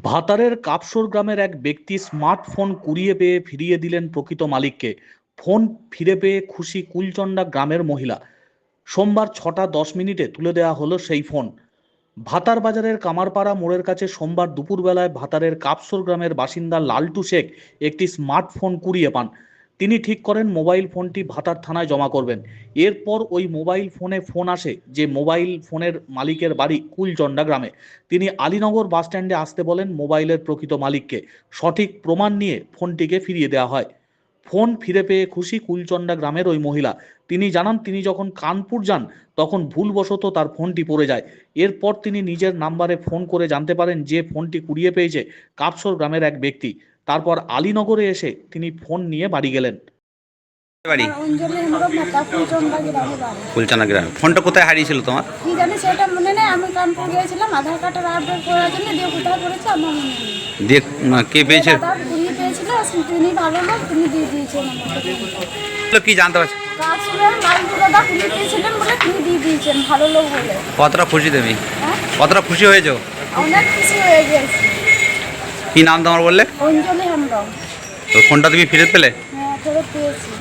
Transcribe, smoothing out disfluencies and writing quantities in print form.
ভাতারের কাপসর গ্রামের এক ব্যক্তি স্মার্টফোন কুড়িয়ে পেয়ে ফিরিয়ে দিলেন প্রকৃত মালিককে। ফোন ফিরে পেয়ে খুশি কুলচন্ডা গ্রামের মহিলা। সোমবার 6টা 10 মিনিটে তুলে দেওয়া হলো সেই ফোন। ভাতার বাজারের কামারপাড়া মোড়ের কাছে সোমবার দুপুরবেলায় ভাতারের কাপসর গ্রামের বাসিন্দা লালটু শেখ একটি স্মার্টফোন কুড়িয়ে পান। তিনি ঠিক করেন মোবাইল ফোনটি ভাতার থানায় জমা করবেন। এরপর ওই মোবাইল ফোনে ফোন আসে যে মোবাইল ফোনের মালিকের বাড়ি কুলচন্ডা গ্রামে। তিনি আলীনগর বাস স্ট্যান্ডে আসতে বলেন মোবাইলের প্রকৃত মালিককে। সঠিক প্রমাণ নিয়ে ফোনটিকে ফিরিয়ে দেওয়া হয়। ফোন ফিরে পেয়ে খুশি কুলচন্ডা গ্রামের ওই মহিলা। তিনি জানান তিনি যখন কানপুর যান তখন ভুলবশত তার ফোনটি পড়ে যায়। এরপর তিনি নিজের নাম্বারে ফোন করে জানতে পারেন যে ফোনটি কুড়িয়ে পেয়েছে কাপসর গ্রামের এক ব্যক্তি। তারপর আলীনগরে এসে তিনি ফোন নিয়ে বাড়ি গেলেন। বাড়ি আমার অঞ্জলি হেমব্রম ভাতা কুলচন্ডা গ্রামে বাড়ি। কুলচানা গ্রামে। ফোনটা কোথায় হারিয়েছিল তোমার? কি জানি সেটা মনে নেই, আমি কানপুর গিয়েছিলাম আধার কার্ডের আপডেট করার জন্য, দিয়ে কোথায় করেছে আমার মনে নেই। দিয়ে কে পেয়েছে? দাদা ঘুরিয়ে পেয়েছিল, তিনি ভালো লোক, তিনি দিয়ে দিয়েছেন আমাকে। কি জানতে পারছি? কাশিমের লালটু দাদা ঘুরিয়ে পেয়েছিলেন বলে তিনি দিয়ে দিয়েছেন, ভালো লোক বলে। কতটা খুশি তুমি? হ্যাঁ, কতটা খুশি হয়েছো? অনেক খুশি হয়ে গেছি। কি নাম তোমার বললে? অঞ্জলি হেমব্রম। তো ফোনটা তুমি ফিরে পেলে? হ্যাঁ, ফেরত পেয়েছি।